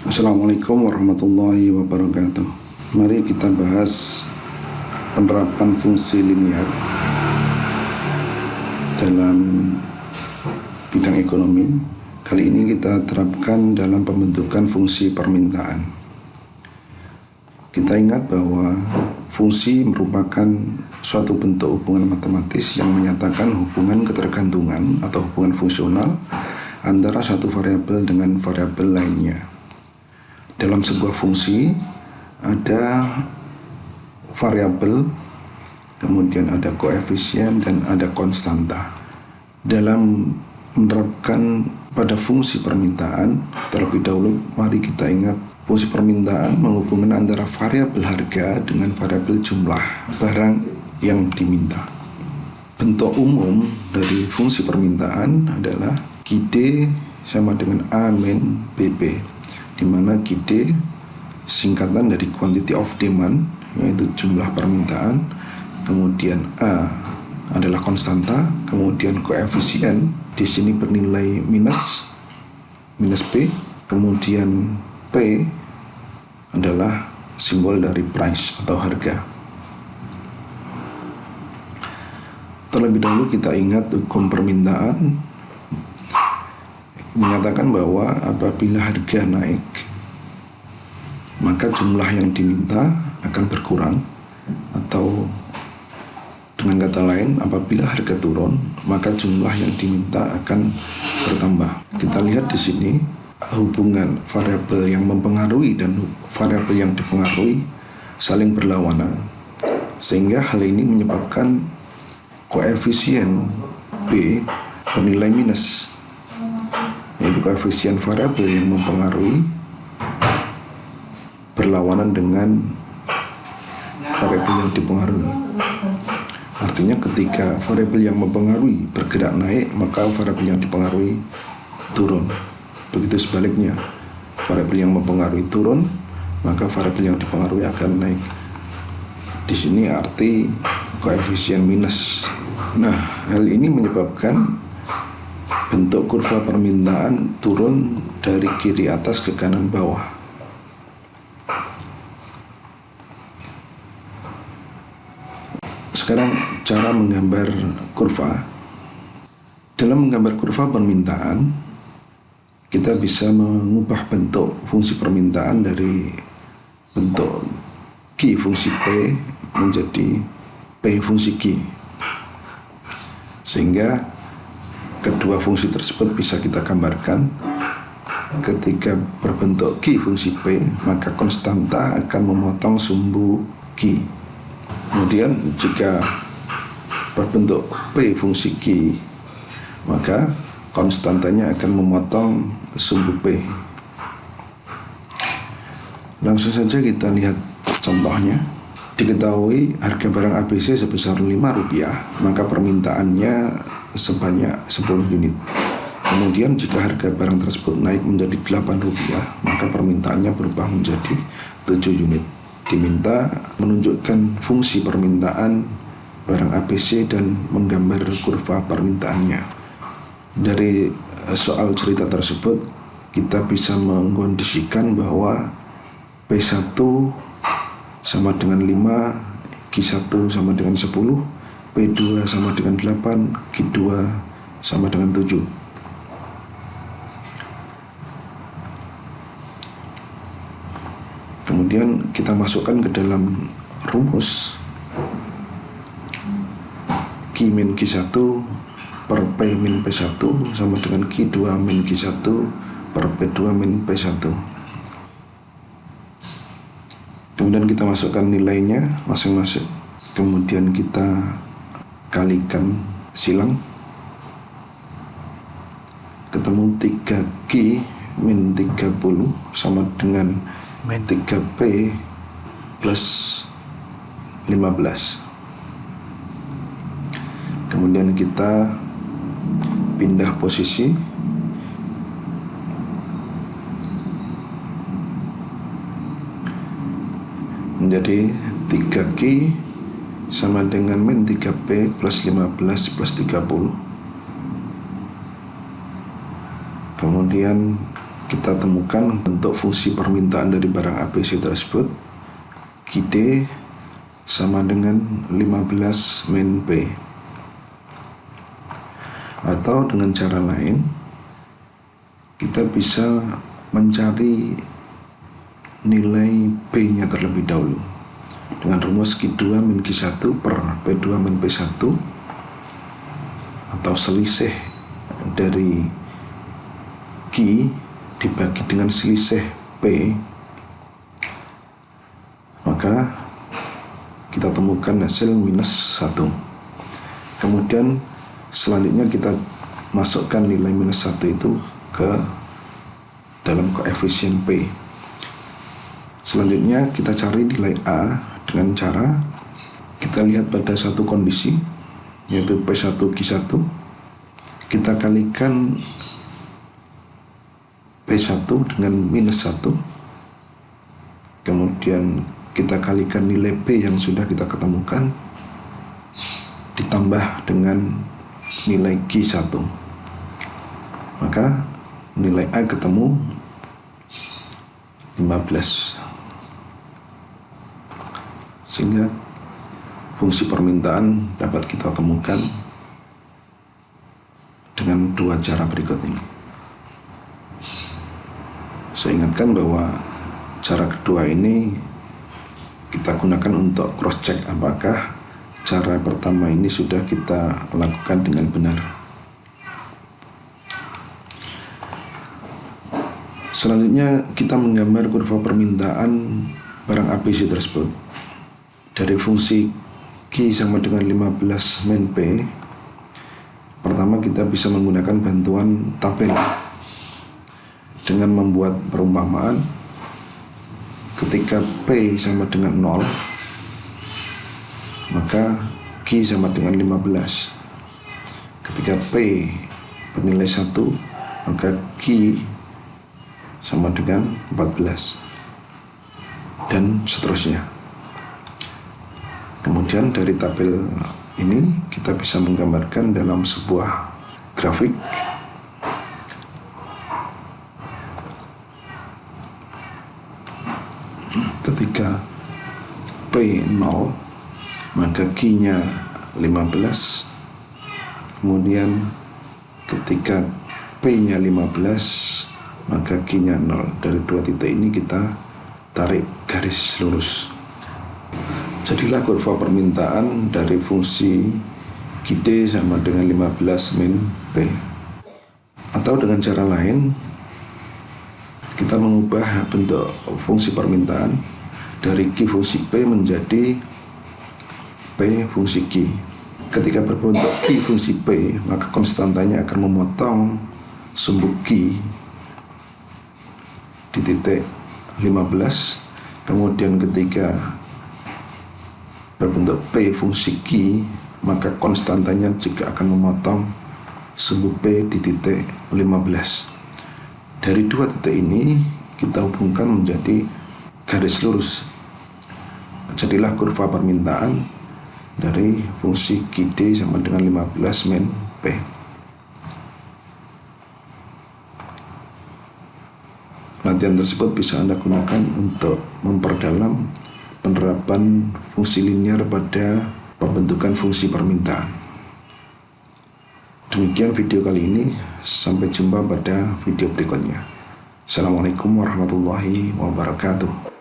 Assalamualaikum warahmatullahi wabarakatuh. Mari kita bahas penerapan fungsi linier dalam bidang ekonomi. Kali ini kita terapkan dalam pembentukan fungsi permintaan. Kita ingat bahwa fungsi merupakan suatu bentuk hubungan matematis yang menyatakan hubungan ketergantungan atau hubungan fungsional antara satu variabel dengan variabel lainnya. Dalam sebuah fungsi ada variabel, kemudian ada koefisien dan ada konstanta. Dalam menerapkan pada fungsi permintaan, terlebih dahulu mari kita ingat fungsi permintaan menghubungkan antara variabel harga dengan variabel jumlah barang yang diminta. Bentuk umum dari fungsi permintaan adalah QD sama dengan A min BB, di mana QD singkatan dari quantity of demand, yaitu jumlah permintaan, kemudian A adalah konstanta, kemudian koefisien di sini bernilai minus P, kemudian P adalah simbol dari price atau harga. Terlebih dahulu kita ingat hukum permintaan menyatakan bahwa apabila harga naik, maka jumlah yang diminta akan berkurang, atau dengan kata lain, apabila harga turun, maka jumlah yang diminta akan bertambah. Kita lihat di sini hubungan variabel yang mempengaruhi dan variabel yang dipengaruhi saling berlawanan, sehingga hal ini menyebabkan koefisien B bernilai minus, yaitu koefisien variabel yang mempengaruhi berlawanan dengan variabel yang dipengaruhi. Artinya ketika variabel yang mempengaruhi bergerak naik, maka variabel yang dipengaruhi turun. Begitu sebaliknya, variabel yang mempengaruhi turun, maka variabel yang dipengaruhi akan naik. Di sini arti koefisien minus. Nah, hal ini menyebabkan bentuk kurva permintaan turun dari kiri atas ke kanan bawah. Sekarang cara menggambar kurva. Dalam menggambar kurva permintaan, kita bisa mengubah bentuk fungsi permintaan dari bentuk Q fungsi P menjadi P fungsi Q, sehingga kedua fungsi tersebut bisa kita gambarkan. Ketika berbentuk Q fungsi P, maka konstanta akan memotong sumbu Q. Kemudian jika berbentuk P fungsi Q, maka konstantanya akan memotong sumbu P. Langsung saja kita lihat contohnya. Diketahui harga barang ABC sebesar Rp5, maka permintaannya sebanyak 10 unit. Kemudian jika harga barang tersebut naik menjadi Rp8, maka permintaannya berubah menjadi 7 unit. Diminta menunjukkan fungsi permintaan barang ABC dan menggambar kurva permintaannya. Dari soal cerita tersebut, kita bisa mengkondisikan bahwa P1 sama dengan 5, Q1 sama dengan 10, P2 sama dengan 8, Q2 sama dengan 7. Kemudian kita masukkan ke dalam rumus Q min Q1 per P min P1 sama dengan Q2 min Q1 per P2 min P1. Kemudian kita masukkan nilainya masing-masing. Kemudian kita kalikan silang. Ketemu 3Q min 30 sama dengan min 3P plus 15. Kemudian kita pindah posisi. Menjadi 3Q sama dengan min 3P plus 15 plus 30. Kemudian kita temukan bentuk fungsi permintaan dari barang ABC tersebut. Q D sama dengan 15 min P. Atau dengan cara lain, kita bisa mencari nilai P-nya terlebih dahulu dengan rumus Q2 min Q1 per P2 min P1, atau selisih dari Q dibagi dengan selisih P, maka kita temukan hasil minus 1. Kemudian selanjutnya kita masukkan nilai minus 1 itu ke dalam koefisien P. Selanjutnya kita cari nilai A dengan cara kita lihat pada satu kondisi, yaitu P1 Q1, kita kalikan P1 dengan minus 1, kemudian kita kalikan nilai P yang sudah kita ketemukan ditambah dengan nilai Q1, maka nilai A ketemu 15. Sehingga fungsi permintaan dapat kita temukan dengan dua cara berikut ini. Saya ingatkan bahwa cara kedua ini kita gunakan untuk cross check apakah cara pertama ini sudah kita lakukan dengan benar. Selanjutnya kita menggambar kurva permintaan barang ABC tersebut. Dari fungsi Q sama dengan 15 min P, pertama kita bisa menggunakan bantuan tabel dengan membuat perumpamaan ketika P sama dengan 0, maka Q sama dengan 15. Ketika P bernilai 1, maka Q sama dengan 14, dan seterusnya. Kemudian dari tabel ini kita bisa menggambarkan dalam sebuah grafik ketika P 0, maka Q-nya 15. Kemudian ketika P-nya 15, maka Q-nya 0. Dari dua titik ini kita tarik garis lurus. Jadilah kurva permintaan dari fungsi QD sama dengan 15 min P. Atau dengan cara lain, kita mengubah bentuk fungsi permintaan dari Q fungsi P menjadi P fungsi Q. Ketika berbentuk Q fungsi P, maka konstantanya akan memotong sumbu Q di titik 15. Kemudian ketika berbentuk P fungsi Q, maka konstantanya juga akan memotong sumbu P di titik 15. Dari dua titik ini kita hubungkan menjadi garis lurus. Jadilah kurva permintaan dari fungsi QD sama dengan 15 min P. Latihan tersebut bisa Anda gunakan untuk memperdalam penerapan fungsi linear pada pembentukan fungsi permintaan. Demikian video kali ini, sampai jumpa pada video berikutnya. Assalamualaikum warahmatullahi wabarakatuh.